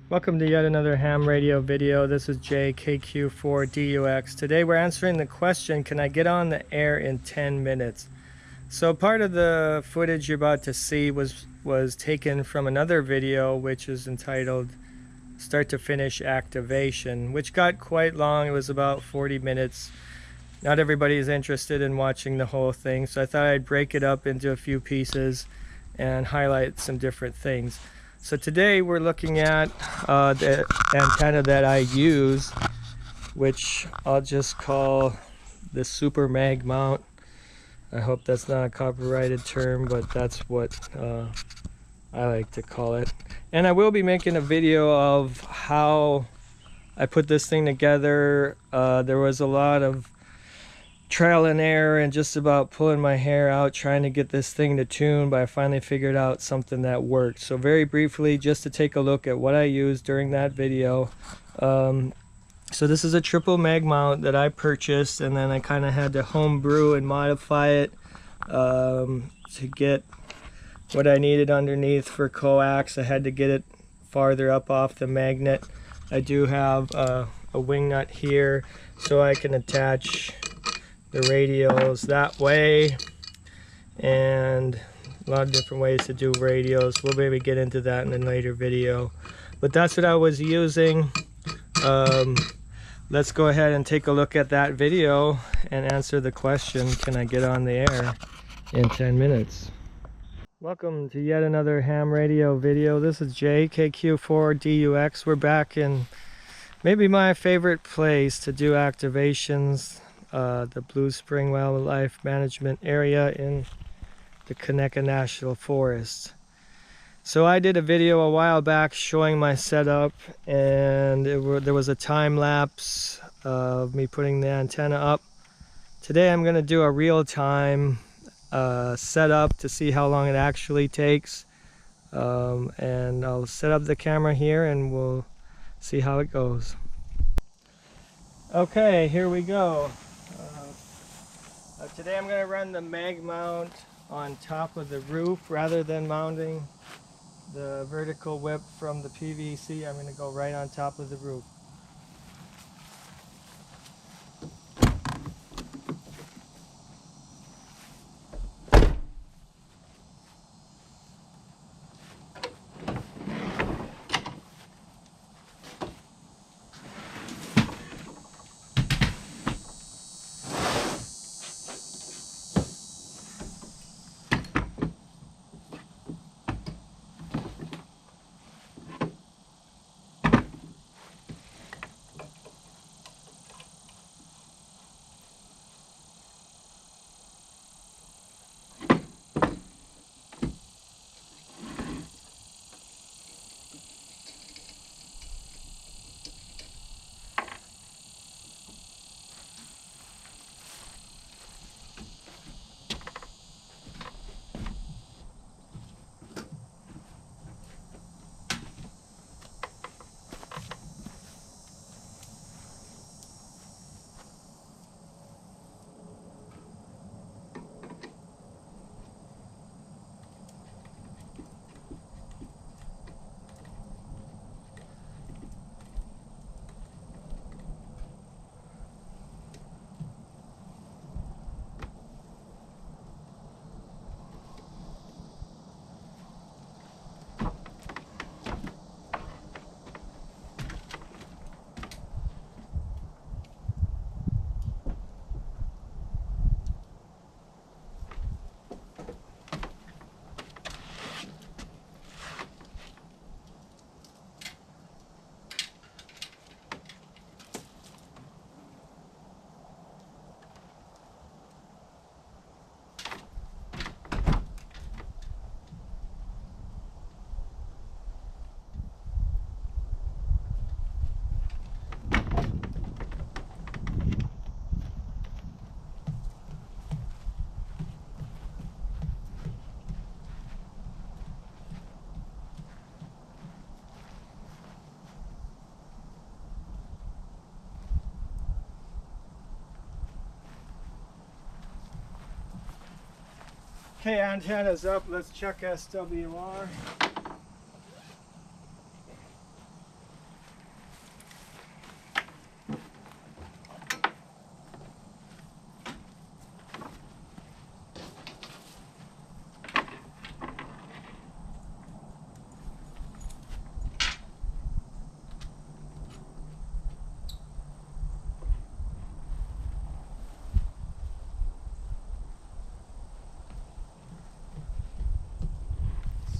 Welcome to yet another ham radio video. This is JKQ4DUX. Today we're answering the question, can I get on the air in 10 minutes? So part of the footage you're about to see was taken from another video which is entitled Start to Finish Activation, which got quite long. It was about 40 minutes. Not everybody is interested in watching the whole thing, so I thought I'd break it up into a few pieces and highlight some different things. So today we're looking at the antenna that I use, which I'll just call the Super Mag Mount. I hope that's not a copyrighted term, but that's what I like to call it. And I will be making a video of how I put this thing together. There was a lot of trial and error and just about pulling my hair out trying to get this thing to tune, but I finally figured out something that worked. So very briefly, just to take a look at what I used during that video. So this is a triple mag mount that I purchased, and then I kind of had to homebrew and modify it to get what I needed underneath for coax. I had to get it farther up off the magnet. I do have a wing nut here so I can attach the radios that way, and a lot of different ways to do radios. We'll maybe get into that in a later video, but that's what I was using. Let's go ahead and take a look at that video and answer the question, can I get on the air in 10 minutes? Welcome to yet another ham radio video. This is JKQ4DUX. We're back in maybe my favorite place to do activations, the Blue Spring Wildlife Management Area in the Conecuh National Forest. So I did a video a while back showing my setup, and there was a time lapse of me putting the antenna up. Today I'm going to do a real-time setup to see how long it actually takes, and I'll set up the camera here and we'll see how it goes. Okay, here we go. Today I'm going to run the mag mount on top of the roof rather than mounting the vertical whip from the PVC. I'm going to go right on top of the roof. Okay, antenna's up. Let's check SWR.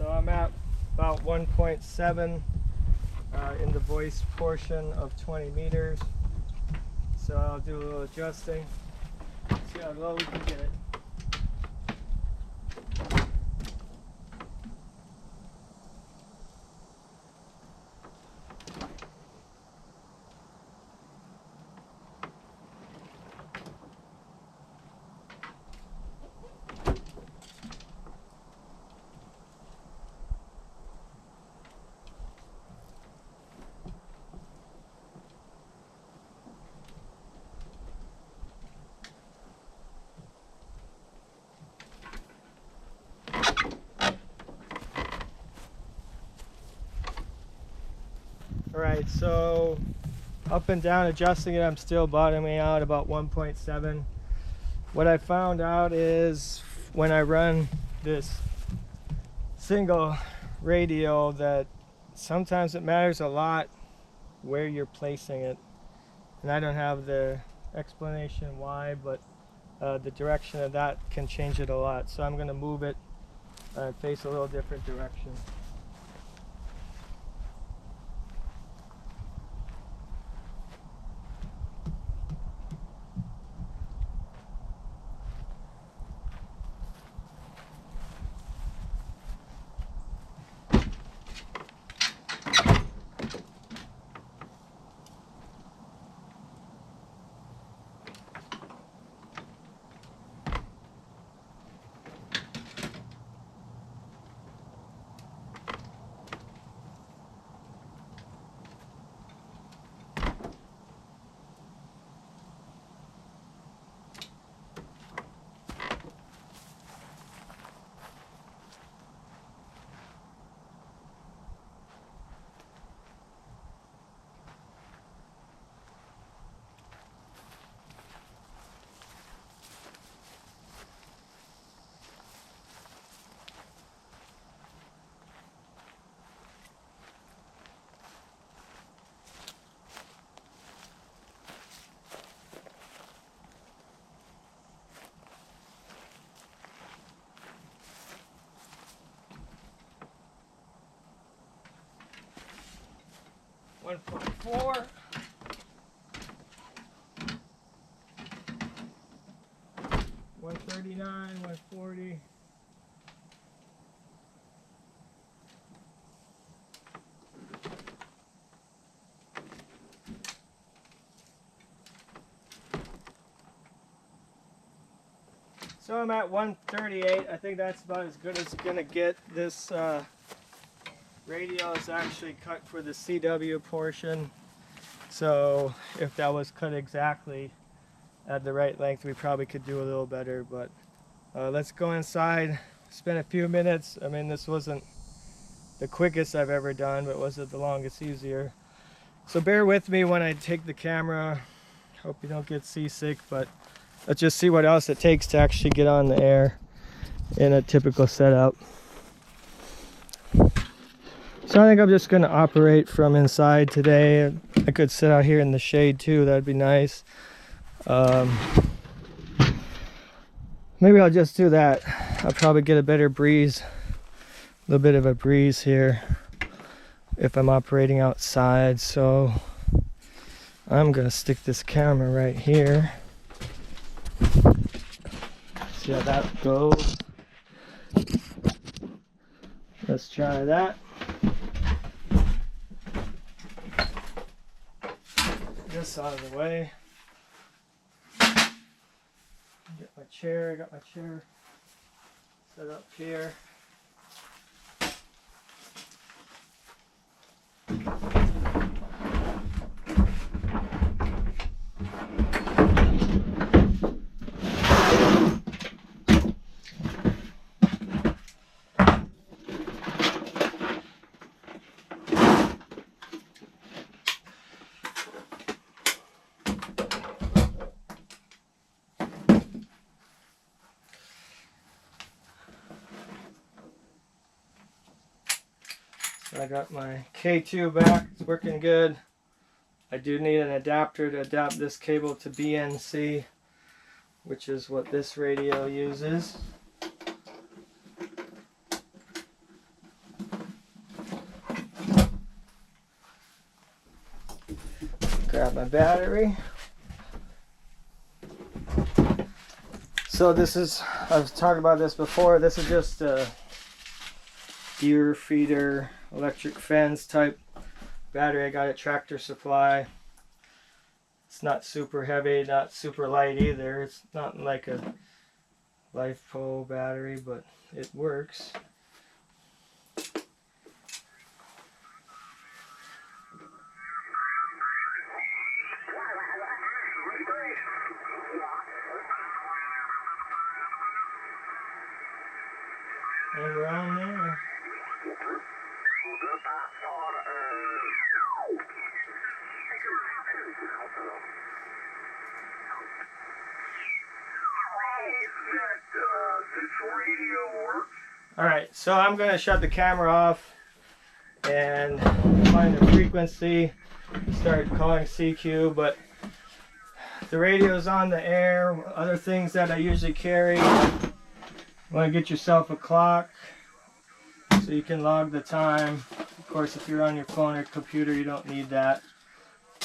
So I'm at about 1.7 in the voice portion of 20 meters. So I'll do a little adjusting, see how low we can get it. Alright, so up and down adjusting it, I'm still bottoming out about 1.7. What I found out is when I run this single radio that sometimes it matters a lot where you're placing it. And I don't have the explanation why, but the direction of that can change it a lot. So I'm going to move it and face a little different direction. One 1.4. $139, 140. So I'm at 138. I think that's about as good as it's gonna get. This radio is actually cut for the CW portion. So if that was cut exactly at the right length, we probably could do a little better. But let's go inside, spend a few minutes. I mean, this wasn't the quickest I've ever done, but was it the longest easier? So bear with me when I take the camera. Hope you don't get seasick, but let's just see what else it takes to actually get on the air in a typical setup. So I think I'm just going to operate from inside today. I could sit out here in the shade too, that'd be nice. Maybe I'll just do that. I'll probably get a better breeze, a little bit of a breeze here if I'm operating outside. So I'm going to stick this camera right here. See how that goes. Let's try that. This out of the way. Get my chair. I got my chair set up here. I got my K2 back, it's working good. I do need an adapter to adapt this cable to BNC, which is what this radio uses. Grab my battery. So this is, I've talked about this before, this is just a deer feeder electric fence type battery. I got at Tractor Supply. It's not super heavy, not super light either. It's not like a LifePo battery, but it works. And we're on there. Alright, so I'm going to shut the camera off and find the frequency, start calling CQ, but the radio's on the air. Other things that I usually carry, you want to get yourself a clock so you can log the time. Of course, if you're on your phone or computer, you don't need that.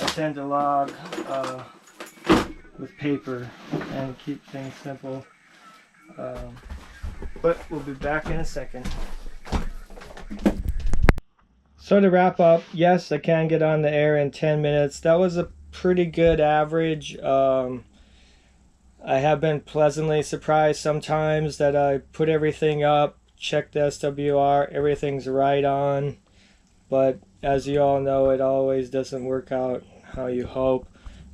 I tend to log with paper and keep things simple. But we'll be back in a second. So to wrap up, yes, I can get on the air in 10 minutes. That was a pretty good average. I have been pleasantly surprised sometimes that I put everything up, check the SWR, everything's right on. But as you all know, it always doesn't work out how you hope.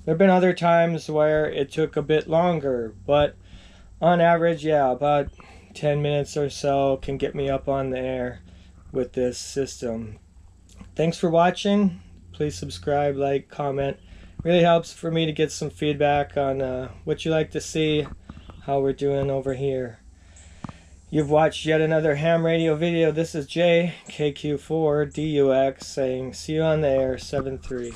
There have been other times where it took a bit longer, but on average, yeah, about 10 minutes or so can get me up on the air with this system. Thanks for watching. Please subscribe, like, comment. Really helps for me to get some feedback on what you like to see, how we're doing over here. You've watched yet another ham radio video. This is Jay, KQ4DUX, saying see you on the air, 7-3.